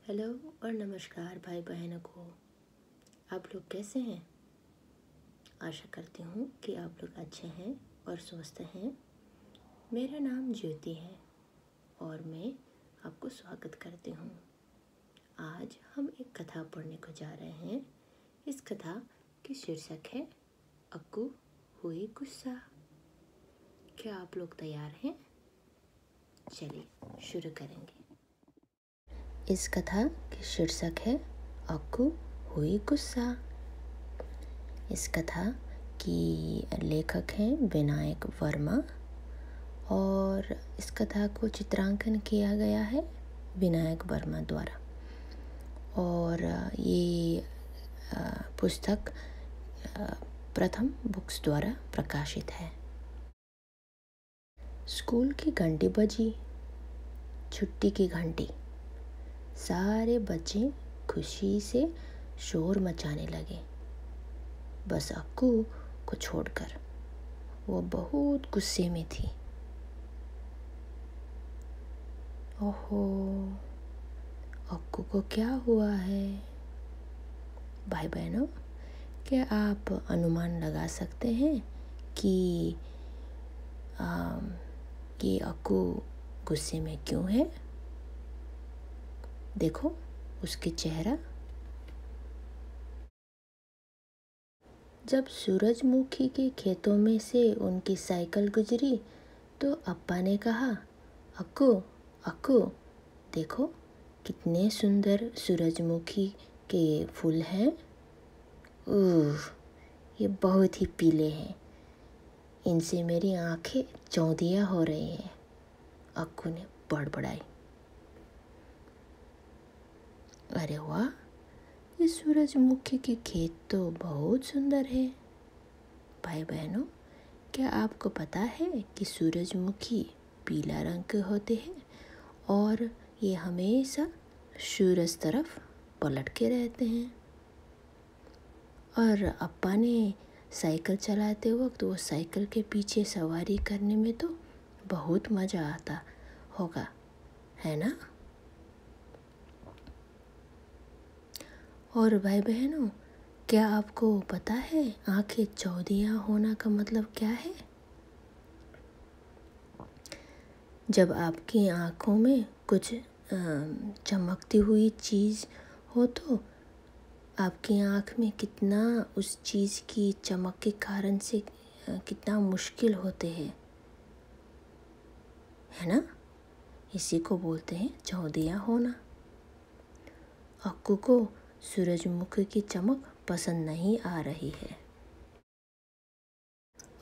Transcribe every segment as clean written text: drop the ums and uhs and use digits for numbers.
Hello और नमस्कार भाई बहनों को। आप लोग कैसे हैं? आशा करती हूँ कि आप लोग अच्छे हैं और स्वस्थ हैं। मेरा नाम ज्योति है और मैं आपको स्वागत करती हूँ। आज हम एक कथा पढ़ने को जा रहे हैं। इस कथा की शीर्षक है अक्कू हुई गुस्सा। क्या आप लोग तैयार हैं? चलिए शुरू करेंगे। इस कथा की शीर्षक है अक्कू हुई गुस्सा। इस कथा की लेखक हैं विनायक वर्मा और इस कथा को चित्रांकन किया गया है विनायक वर्मा द्वारा। और ये पुस्तक प्रथम बुक्स द्वारा प्रकाशित है। स्कूल की घंटी बजी, छुट्टी की घंटी। सारे बच्चे खुशी से शोर मचाने लगे, बस अक्कू को छोड़कर। वो बहुत गुस्से में थी। ओहो, अक्कू को क्या हुआ है? भाई बहनों, क्या आप अनुमान लगा सकते हैं कि ये अक्कू गुस्से में क्यों है? देखो उसके चेहरा। जब सूरजमुखी के खेतों में से उनकी साइकिल गुजरी तो अप्पा ने कहा, अक्कू अक्कू, देखो कितने सुंदर सूरजमुखी के फूल हैं। ये बहुत ही पीले हैं, इनसे मेरी आंखें चौंधिया हो रही हैं। अक्कू ने बड़बड़ाई। अरे वाह, ये सूरजमुखी के खेत तो बहुत सुंदर है। भाई बहनों, क्या आपको पता है कि सूरजमुखी पीला रंग के होते हैं और ये हमेशा सूरज तरफ पलट के रहते हैं। और अप्पा ने साइकिल चलाते वक्त वो साइकिल के पीछे सवारी करने में तो बहुत मज़ा आता होगा, है ना? और भाई बहनों, क्या आपको पता है आंखें चौंधिया होना का मतलब क्या है? जब आपकी आंखों में कुछ चमकती हुई चीज़ हो तो आपकी आंख में कितना उस चीज़ की चमक के कारण से कितना मुश्किल होते हैं, है ना? इसी को बोलते हैं चौंधिया होना। अक्कू को सूरजमुखी की चमक पसंद नहीं आ रही है।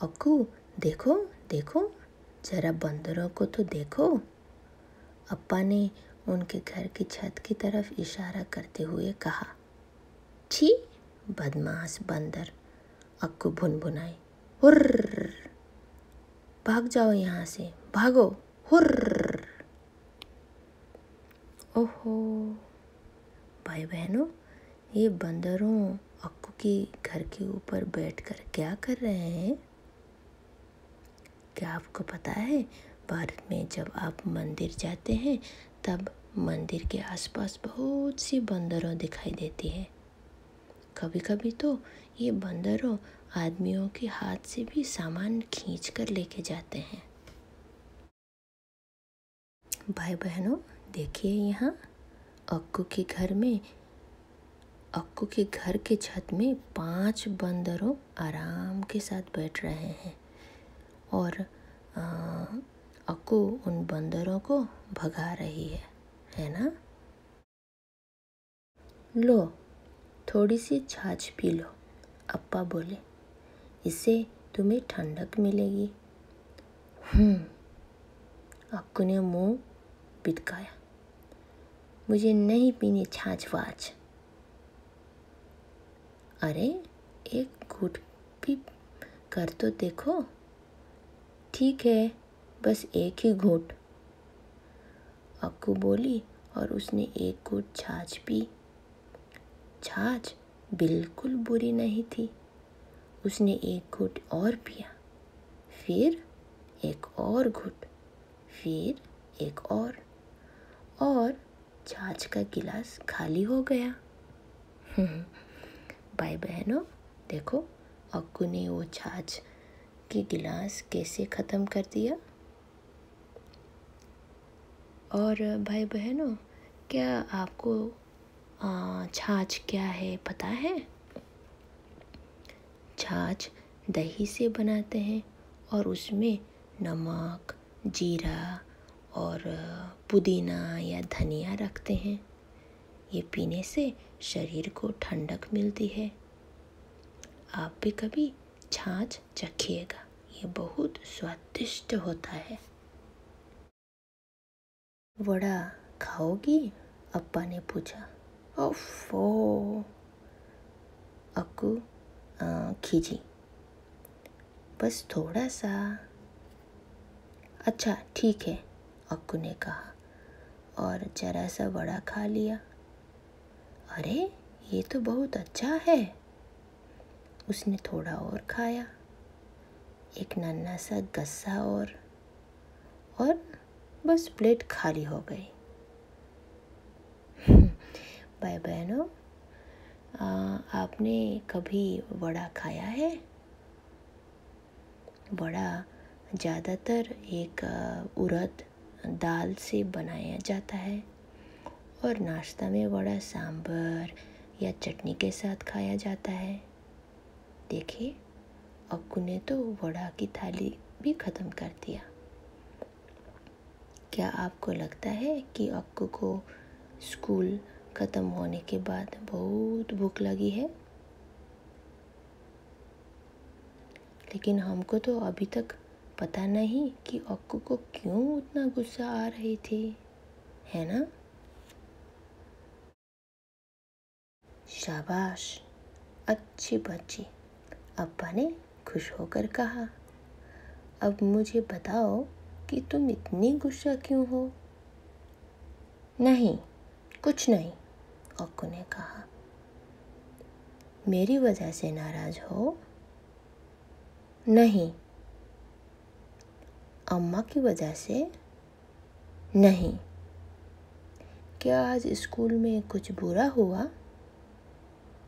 अक्कू, देखो देखो, जरा बंदरों को तो देखो। अप्पा ने उनके घर की छत की तरफ इशारा करते हुए कहा। छी, बदमाश बंदर, अक्कू भुनभुनाई। हुर्र, भाग जाओ यहाँ से, भागो, हुर्र। ओहो भाई बहनों, ये बंदरों अक्कू के घर के ऊपर बैठकर क्या कर रहे हैं? क्या आपको पता है, भारत में जब आप मंदिर जाते हैं तब मंदिर के आसपास बहुत सी बंदरों दिखाई देती है। कभी कभी तो ये बंदरों आदमियों के हाथ से भी सामान खींच कर लेके जाते हैं। भाई बहनों, देखिए यहाँ अक्कू के घर के छत में 5 बंदरों आराम के साथ बैठ रहे हैं और अक्कू उन बंदरों को भगा रही है ना? लो, थोड़ी सी छाछ पी लो, अप्पा बोले, इससे तुम्हें ठंडक मिलेगी। अक्कू ने मुंह बिटकाया, मुझे नहीं पीनी छाछ वाछ। अरे, एक घूंट भी कर तो देखो। ठीक है, बस एक ही घूंट, अक्कू बोली और उसने एक घूंट छाछ पी। छाछ बिल्कुल बुरी नहीं थी। उसने एक घूंट और पिया, फिर एक और घूंट, फिर एक और छाछ का गिलास खाली हो गया। भाई बहनों, देखो अक्कू ने वो छाछ के गिलास कैसे ख़त्म कर दिया। और भाई बहनों, क्या आपको छाछ क्या है पता है? छाछ दही से बनाते हैं और उसमें नमक, जीरा और पुदीना या धनिया रखते हैं। ये पीने से शरीर को ठंडक मिलती है। आप भी कभी छाछ चखिएगा, ये बहुत स्वादिष्ट होता है। वड़ा खाओगी? अप्पा ने पूछा। ओफो, अक्कू खींची। बस थोड़ा सा। अच्छा ठीक है, अक्कू ने कहा और जरा सा वड़ा खा लिया। अरे ये तो बहुत अच्छा है। उसने थोड़ा और खाया, एक नन्हा सा गस्सा और बस प्लेट खाली हो गई। भाई बहनों, आपने कभी वड़ा खाया है? वड़ा ज़्यादातर एक उड़द दाल से बनाया जाता है और नाश्ता में वड़ा सांभर या चटनी के साथ खाया जाता है। देखिए, अक्कू ने तो वड़ा की थाली भी ख़त्म कर दिया। क्या आपको लगता है कि अक्कू को स्कूल ख़त्म होने के बाद बहुत भूख लगी है? लेकिन हमको तो अभी तक पता नहीं कि अक्कू को क्यों उतना गुस्सा आ रही थी, है ना? शाबाश, अच्छी बच्ची, अप्पा ने खुश होकर कहा। अब मुझे बताओ कि तुम इतनी गुस्सा क्यों हो? नहीं, कुछ नहीं, अक्कू ने कहा। मेरी वजह से नाराज हो? नहीं। अम्मा की वजह से? नहीं। क्या आज स्कूल में कुछ बुरा हुआ?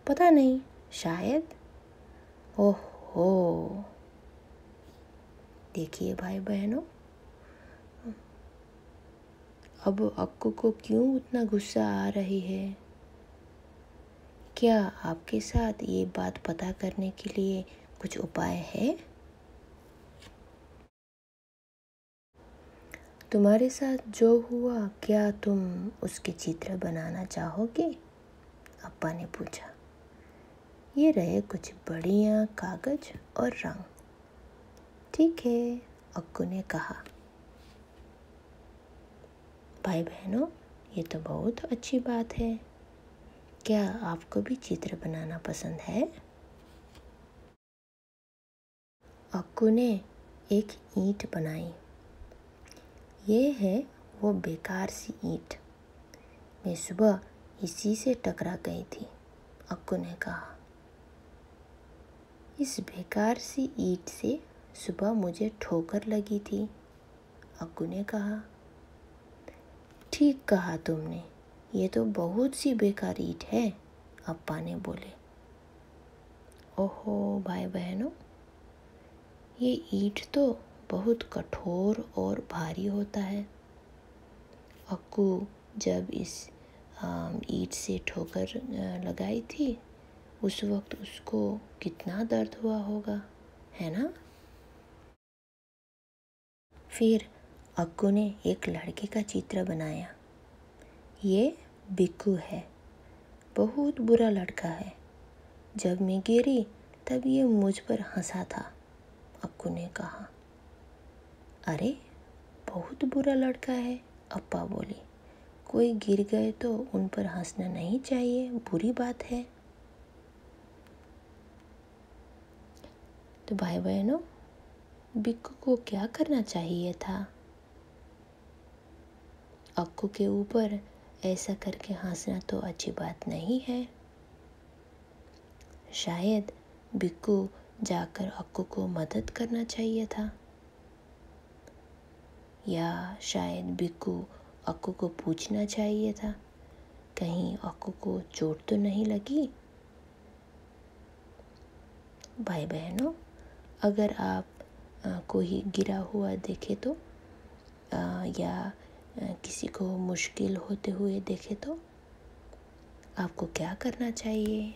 पता नहीं, शायद। ओहो, देखिए भाई बहनों, अब अक्कू को क्यों उतना गुस्सा आ रही है? क्या आपके साथ ये बात पता करने के लिए कुछ उपाय है? तुम्हारे साथ जो हुआ, क्या तुम उसके चित्र बनाना चाहोगे? अप्पा ने पूछा। ये रहे कुछ बढ़िया कागज और रंग। ठीक है, अक्कू ने कहा। भाई बहनों, ये तो बहुत अच्छी बात है। क्या आपको भी चित्र बनाना पसंद है? अक्कू ने एक ईंट बनाई। ये है वो बेकार सी ईंट। मैं सुबह इसी से टकरा गई थी, अक्कू ने कहा। इस बेकार सी ईंट से सुबह मुझे ठोकर लगी थी, अक्कू ने कहा। ठीक कहा तुमने, ये तो बहुत सी बेकार ईंट है, अप्पा ने बोले। ओहो भाई बहनों, ये ईंट तो बहुत कठोर और भारी होता है। अक्कू जब इस ईंट से ठोकर लगाई थी, उस वक्त उसको कितना दर्द हुआ होगा, है ना? फिर अक्कू ने एक लड़के का चित्र बनाया। ये बिक्कू है, बहुत बुरा लड़का है। जब मैं गिरी तब ये मुझ पर हंसा था, अक्कू ने कहा। अरे बहुत बुरा लड़का है, अप्पा बोली। कोई गिर गए तो उन पर हंसना नहीं चाहिए, बुरी बात है। तो भाई बहनों, बिक्कू को क्या करना चाहिए था? अक्कू के ऊपर ऐसा करके हंसना तो अच्छी बात नहीं है। शायद बिक्कू जाकर अक्कू को मदद करना चाहिए था, या शायद बिक्कू अक्कू को पूछना चाहिए था कहीं अक्कू को चोट तो नहीं लगी। भाई बहनों, अगर आप कोई गिरा हुआ देखे तो या किसी को मुश्किल होते हुए देखे तो आपको क्या करना चाहिए?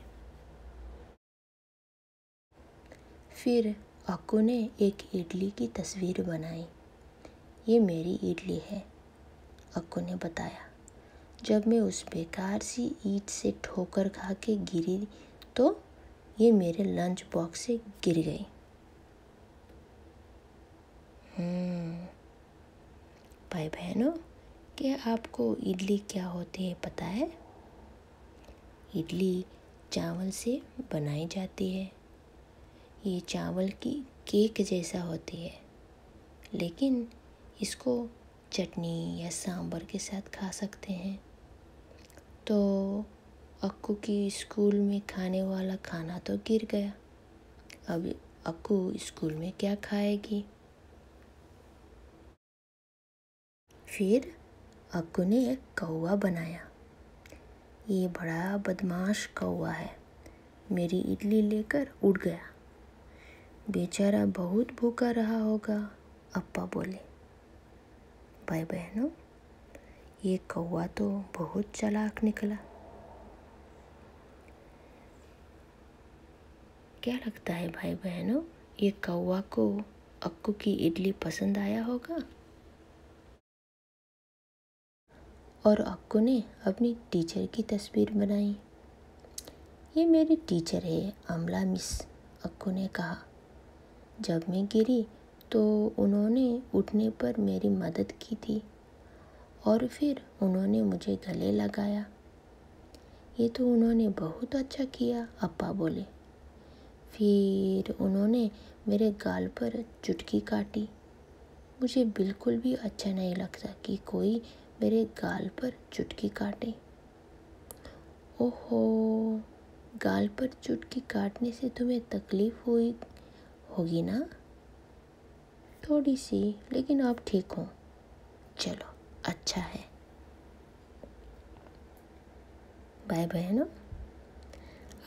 फिर अक्कू ने एक इडली की तस्वीर बनाई। ये मेरी इडली है, अक्कू ने बताया। जब मैं उस बेकार सी ईंट से ठोकर खा के गिरी तो ये मेरे लंच बॉक्स से गिर गई। भाई बहनों, क्या आपको इडली क्या होती है पता है? इडली चावल से बनाई जाती है। ये चावल की केक जैसा होती है, लेकिन इसको चटनी या सांभर के साथ खा सकते हैं। तो अक्कू की स्कूल में खाने वाला खाना तो गिर गया। अब अक्कू स्कूल में क्या खाएगी? फिर अक्कू ने एक कौवा बनाया। ये बड़ा बदमाश कौवा है। मेरी इडली लेकर उड़ गया। बेचारा बहुत भूखा रहा होगा, अप्पा बोले। भाई बहनों, ये कौवा तो बहुत चालाक निकला। क्या लगता है भाई बहनों, ये कौवा को अक्कू की इडली पसंद आया होगा? और अक्कू ने अपनी टीचर की तस्वीर बनाई। ये मेरी टीचर है, अमला मिस, अक्कू ने कहा। जब मैं गिरी तो उन्होंने उठने पर मेरी मदद की थी और फिर उन्होंने मुझे गले लगाया। ये तो उन्होंने बहुत अच्छा किया, अप्पा बोले। फिर उन्होंने मेरे गाल पर चुटकी काटी। मुझे बिल्कुल भी अच्छा नहीं लगता कि कोई मेरे गाल पर चुटकी काटे। ओहो, गाल पर चुटकी काटने से तुम्हें तकलीफ हुई होगी ना? थोड़ी सी, लेकिन आप ठीक हो। चलो, अच्छा है। भाई बहनों,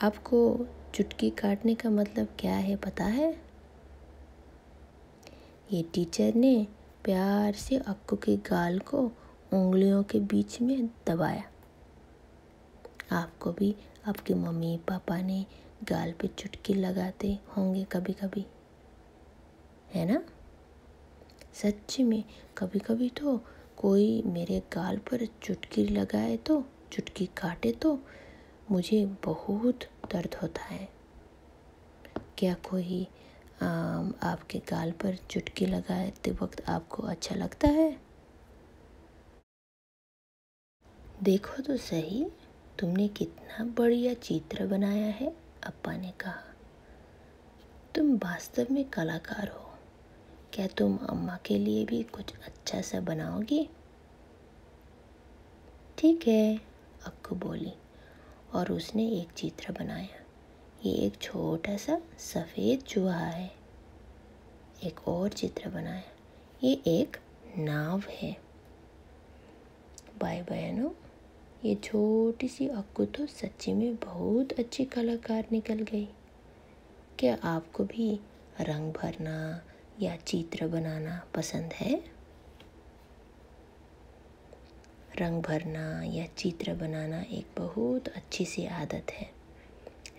आपको चुटकी काटने का मतलब क्या है पता है? ये टीचर ने प्यार से अक्कू के गाल को उंगलियों के बीच में दबाया। आपको भी आपके मम्मी पापा ने गाल पे चुटकी लगाते होंगे कभी कभी, है ना? सच में कभी कभी तो कोई मेरे गाल पर चुटकी लगाए तो, चुटकी काटे तो मुझे बहुत दर्द होता है। क्या कोई आपके गाल पर चुटकी लगाते वक्त आपको अच्छा लगता है? देखो तो सही, तुमने कितना बढ़िया चित्र बनाया है, अप्पा ने कहा। तुम वास्तव में कलाकार हो। क्या तुम अम्मा के लिए भी कुछ अच्छा सा बनाओगी? ठीक है, अक्कू बोली और उसने एक चित्र बनाया। ये एक छोटा सा सफ़ेद चूहा है। एक और चित्र बनाया। ये एक नाव है। भाई बहनों, ये छोटी सी अक्कू तो सच्ची में बहुत अच्छी कलाकार निकल गई। क्या आपको भी रंग भरना या चित्र बनाना पसंद है? रंग भरना या चित्र बनाना एक बहुत अच्छी सी आदत है।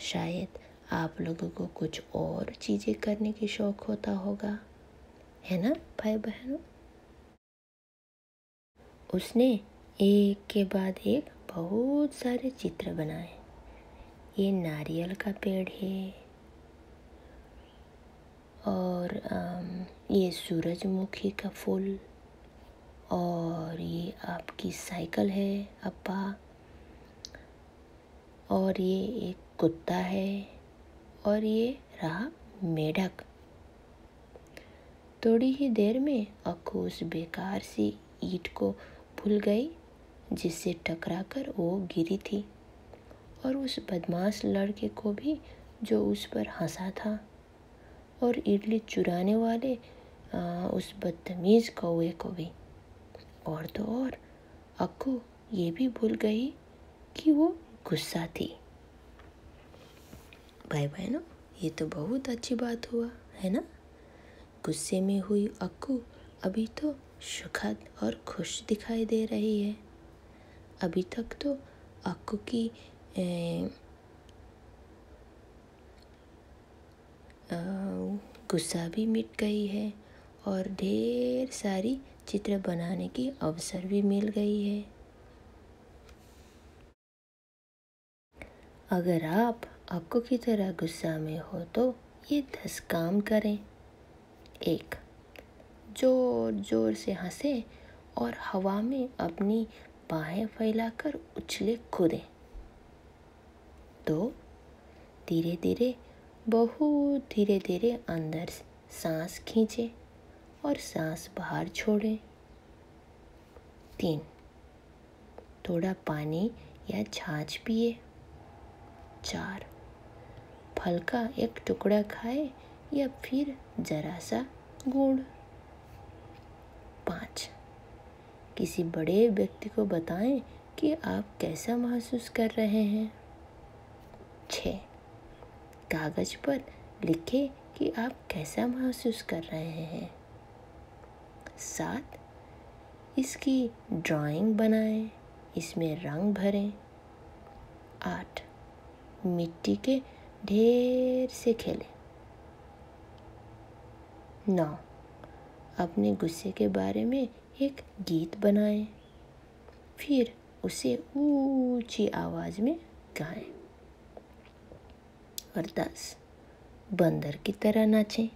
शायद आप लोगों को कुछ और चीज़ें करने की शौक होता होगा, है ना भाई बहनों? उसने एक के बाद एक बहुत सारे चित्र बनाए। ये नारियल का पेड़ है और ये सूरजमुखी का फूल और ये आपकी साइकिल है अप्पा, और ये एक कुत्ता है और ये रहा मेढक। थोड़ी ही देर में अक्कू उस बेकार सी ईंट को भूल गई जिससे टकराकर वो गिरी थी, और उस बदमाश लड़के को भी जो उस पर हंसा था, और इडली चुराने वाले उस बदतमीज़ कौवे को भी। और तो और अक्कू ये भी भूल गई कि वो गुस्सा थी। भाई बहनों, ये तो बहुत अच्छी बात हुआ है ना। गुस्से में हुई अक्कू अभी तो सुखद और खुश दिखाई दे रही है। अभी तक तो अक्कू की गुस्सा भी मिट गई है और ढेर सारी चित्र बनाने की अवसर भी मिल गई है। अगर आप अक्कू की तरह गुस्सा में हो तो ये 10 काम करें। 1. जोर जोर से हंसें और हवा में अपनी बाहें फैलाकर उछले कूदें। 2. धीरे धीरे, बहुत धीरे धीरे अंदर सांस खींचें और सांस बाहर छोड़ें। 3. थोड़ा पानी या छाछ पिए। 4. फल का एक टुकड़ा खाए या फिर जरा सा गुड़। 5. किसी बड़े व्यक्ति को बताएं कि आप कैसा महसूस कर रहे हैं। 6. कागज पर लिखें कि आप कैसा महसूस कर रहे हैं। 7. इसकी ड्राइंग बनाएं, इसमें रंग भरें। 8. मिट्टी के ढेर से खेलें। 9. अपने गुस्से के बारे में एक गीत बनाएं, फिर उसे ऊंची आवाज में गाएं। और 10. बंदर की तरह नाचें।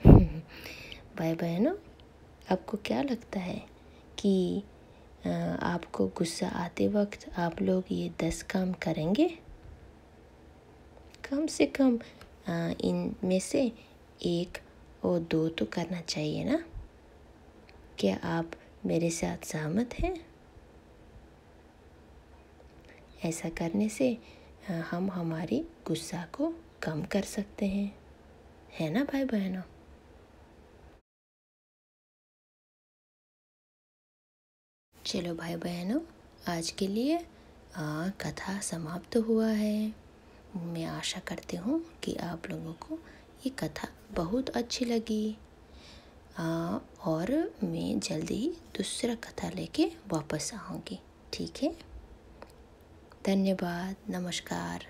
भाई बहनों, आपको क्या लगता है कि आपको गुस्सा आते वक्त आप लोग ये 10 काम करेंगे? कम से कम इनमें से 1 और 2 तो करना चाहिए ना। क्या आप मेरे साथ सहमत हैं? ऐसा करने से हम हमारी गुस्सा को कम कर सकते हैं, है ना भाई बहनों? चलो भाई बहनों, आज के लिए कथा समाप्त हुआ है। मैं आशा करती हूँ कि आप लोगों को ये कथा बहुत अच्छी लगी। और मैं जल्दी ही दूसरा कथा लेके वापस आऊँगी। ठीक है? धन्यवाद। नमस्कार।